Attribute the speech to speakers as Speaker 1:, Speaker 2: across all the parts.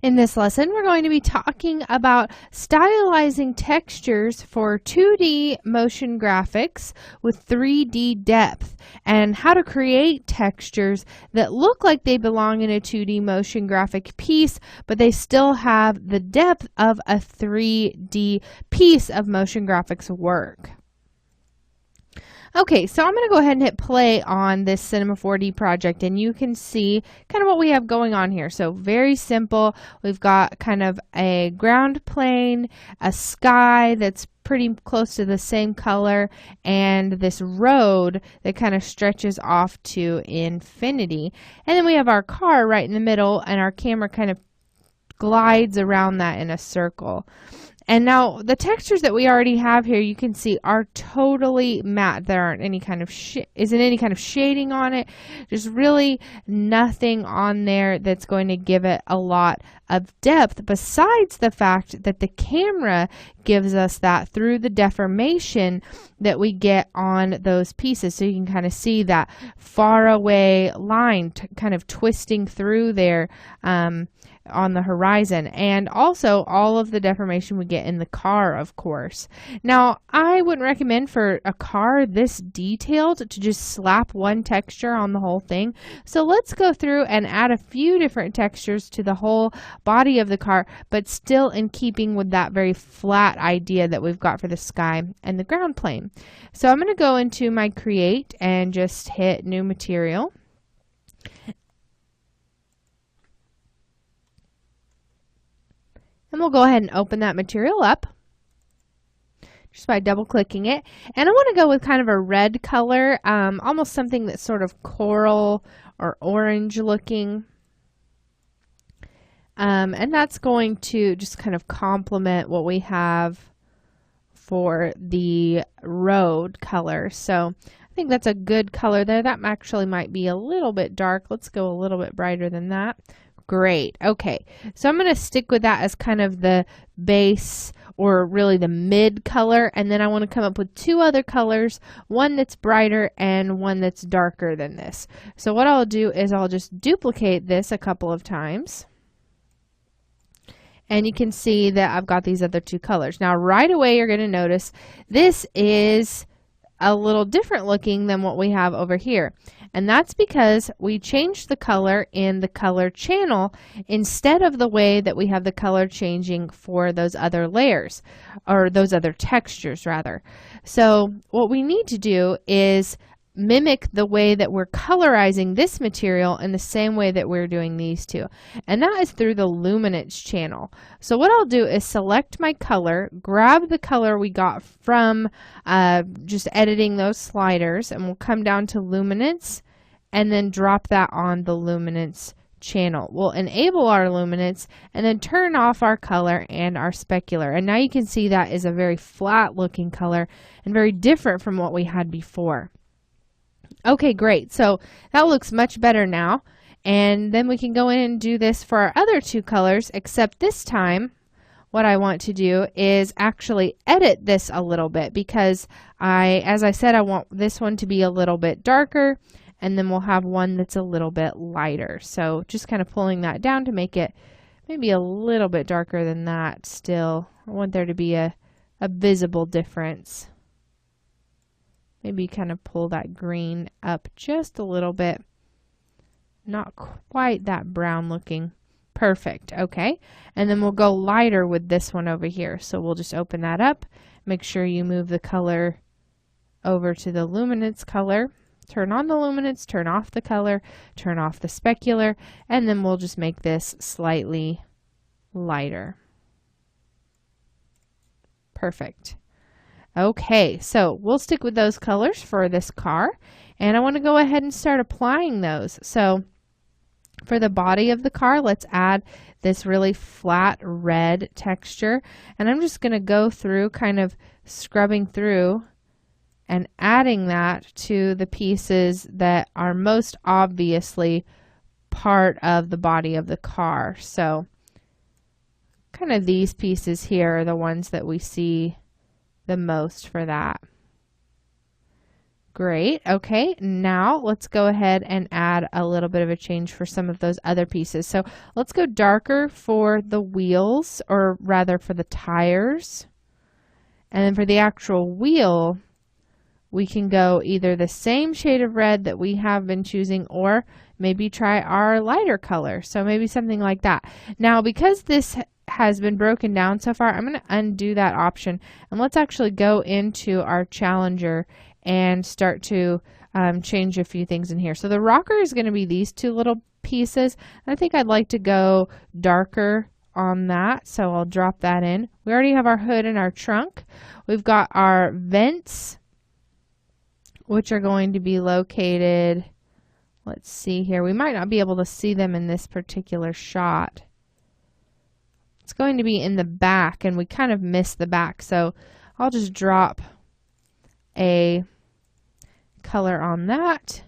Speaker 1: In this lesson, we're going to be talking about stylizing textures for 2D motion graphics with 3D depth and how to create textures that look like they belong in a 2D motion graphic piece, but they still have the depth of a 3D piece of motion graphics work. Okay, so I'm going to go ahead and hit play on this Cinema 4D project, and you can see kind of what we have going on here. So very simple. We've got kind of a ground plane, a sky that's pretty close to the same color, and this road that kind of stretches off to infinity. And then we have our car right in the middle, and our camera kind of glides around that in a circle. And now the textures that we already have here, you can see, are totally matte. There aren't any kind of isn't any kind of shading on it. There's really nothing on there that's going to give it a lot of depth, besides the fact that the camera gives us that through the deformation that we get on those pieces. So you can kind of see that far away line kind of twisting through there on the horizon, and also all of the deformation we get in the car, of course. Now, I wouldn't recommend for a car this detailed to just slap one texture on the whole thing. So let's go through and add a few different textures to the whole body of the car, but still in keeping with that very flat idea that we've got for the sky and the ground plane. So I'm going to go into my create and just hit new material. And we'll go ahead and open that material up just by double clicking it. And I want to go with kind of a red color, almost something that's sort of coral or orange looking. And that's going to just kind of complement what we have for the road color. So I think that's a good color there. That actually might be a little bit dark. Let's go a little bit brighter than that. Great. Okay, so I'm going to stick with that as kind of the base, or really the mid color, and then I want to come up with two other colors, one that's brighter and one that's darker than this. So what I'll do is I'll just duplicate this a couple of times, and you can see that I've got these other two colors. Now right away you're going to notice this is a little different looking than what we have over here. And that's because we changed the color in the color channel instead of the way that we have the color changing for those other layers, or those other textures rather. So what we need to do is mimic the way that we're colorizing this material in the same way that we're doing these two, and that is through the luminance channel. So what I'll do is select my color, grab the color we got from just editing those sliders, and we'll come down to luminance and then drop that on the luminance channel. We'll enable our luminance and then turn off our color and our specular, and now you can see that is a very flat looking color and very different from what we had before. Okay, great. So that looks much better now. And then we can go in and do this for our other two colors, except this time what I want to do is actually edit this a little bit, because as I said, I want this one to be a little bit darker, and then we'll have one that's a little bit lighter. So just kind of pulling that down to make it maybe a little bit darker than that still. I want there to be a visible difference. Maybe kind of pull that green up just a little bit. Not quite that brown looking. Perfect. Okay. And then we'll go lighter with this one over here. So we'll just open that up. Make sure you move the color over to the luminance color. Turn on the luminance, turn off the color, turn off the specular, and then we'll just make this slightly lighter. Perfect. Okay, so we'll stick with those colors for this car, and I want to go ahead and start applying those. So for the body of the car, let's add this really flat red texture, and I'm just going to go through kind of scrubbing through and adding that to the pieces that are most obviously part of the body of the car. So kind of these pieces here are the ones that we see the most for that. Great. Okay, now let's go ahead and add a little bit of a change for some of those other pieces. So let's go darker for the wheels, or rather for the tires. And then for the actual wheel, we can go either the same shade of red that we have been choosing, or maybe try our lighter color. So maybe something like that. Now, because this has been broken down so far, I'm going to undo that option. And let's actually go into our Challenger and start to change a few things in here. So the rocker is going to be these two little pieces. I think I'd like to go darker on that, so I'll drop that in. We already have our hood and our trunk. We've got our vents, which are going to be located, let's see here, we might not be able to see them in this particular shot. It's going to be in the back, and we kind of missed the back, so I'll just drop a color on that.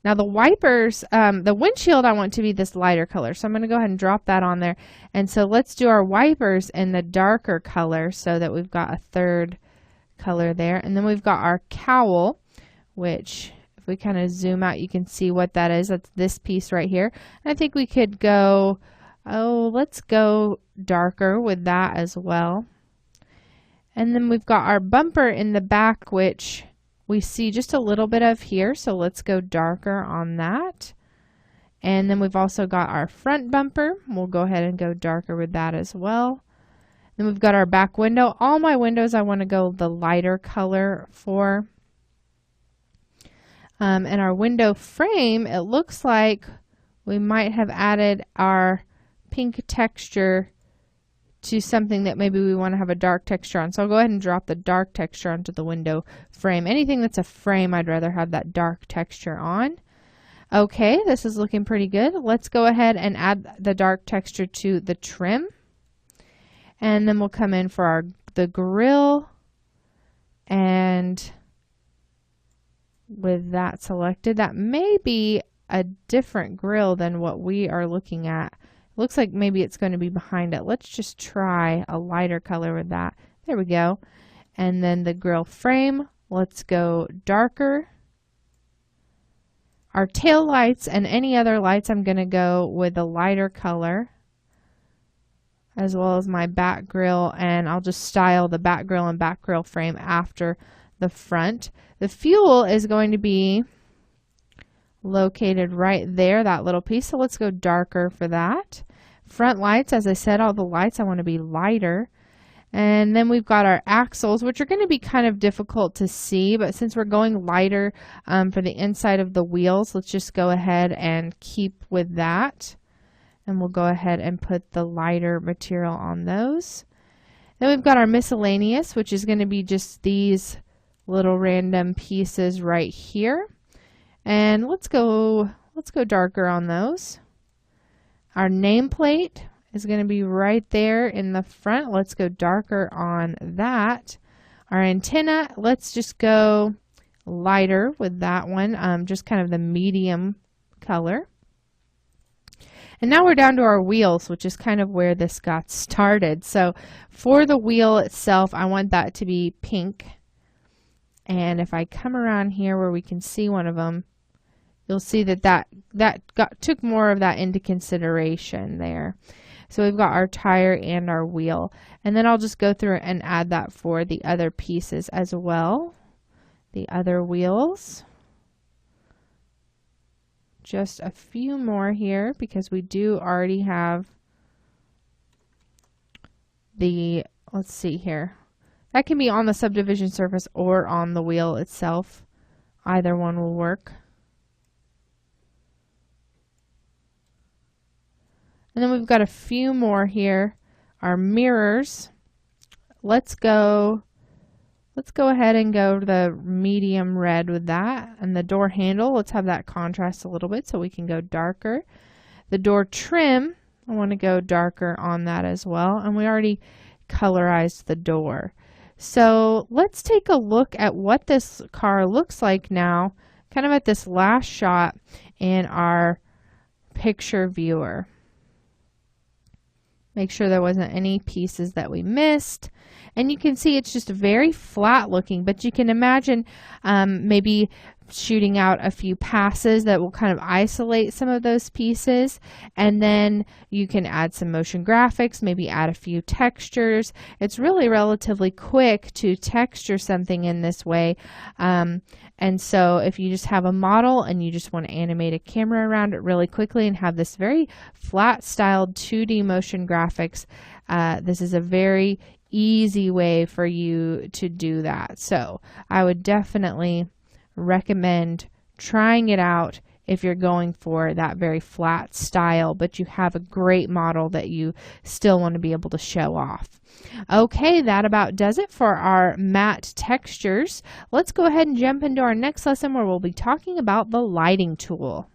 Speaker 1: Now the wipers, the windshield, I want to be this lighter color, so I'm going to go ahead and drop that on there. And so let's do our wipers in the darker color so that we've got a third color there. And then we've got our cowl, which if we kind of zoom out, you can see what that is. That's this piece right here. And I think we could go, let's go darker with that as well. And then we've got our bumper in the back, which we see just a little bit of here, so let's go darker on that. And then we've also got our front bumper. We'll go ahead and go darker with that as well. Then we've got our back window. All my windows I want to go the lighter color for. And our window frame, it looks like we might have added our pink texture to something that maybe we want to have a dark texture on. So I'll go ahead and drop the dark texture onto the window frame. Anything that's a frame, I'd rather have that dark texture on. Okay, this is looking pretty good. Let's go ahead and add the dark texture to the trim. And then we'll come in for the grill. And with that selected, that may be a different grill than what we are looking at. Looks like maybe it's going to be behind it. Let's just try a lighter color with that. There we go. And then the grill frame, let's go darker. Our tail lights and any other lights, I'm going to go with a lighter color, as well as my back grill, and I'll just style the back grill and back grill frame after the front. The fuel is going to be located right there, that little piece, so let's go darker for that. Front lights, as I said, all the lights I want to be lighter. And then we've got our axles, which are going to be kind of difficult to see, but since we're going lighter for the inside of the wheels, let's just go ahead and keep with that. And we'll go ahead and put the lighter material on those. Then we've got our miscellaneous, which is going to be just these little random pieces right here. And let's go darker on those. Our nameplate is going to be right there in the front. Let's go darker on that. Our antenna, let's just go lighter with that one, just kind of the medium color. And now we're down to our wheels, which is kind of where this got started. So for the wheel itself, I want that to be pink. And if I come around here where we can see one of them, you'll see that took more of that into consideration there. So we've got our tire and our wheel. And then I'll just go through and add that for the other pieces as well. The other wheels. Just a few more here because we do already have the, let's see here. That can be on the subdivision surface or on the wheel itself. Either one will work. And then we've got a few more here. Our mirrors. Let's go ahead and go to the medium red with that. And the door handle, let's have that contrast a little bit so we can go darker. The door trim, I want to go darker on that as well. And we already colorized the door. So let's take a look at what this car looks like now, kind of at this last shot in our picture viewer. Make sure there wasn't any pieces that we missed. And you can see it's just very flat looking, but you can imagine maybe shooting out a few passes that will kind of isolate some of those pieces. And then you can add some motion graphics, maybe add a few textures. It's really relatively quick to texture something in this way. And so if you just have a model and you just want to animate a camera around it really quickly and have this very flat styled 2D motion graphics, this is a very easy way for you to do that. So I would definitely recommend trying it out if you're going for that very flat style, but you have a great model that you still want to be able to show off. Okay, that about does it for our matte textures. Let's go ahead and jump into our next lesson where we'll be talking about the lighting tool.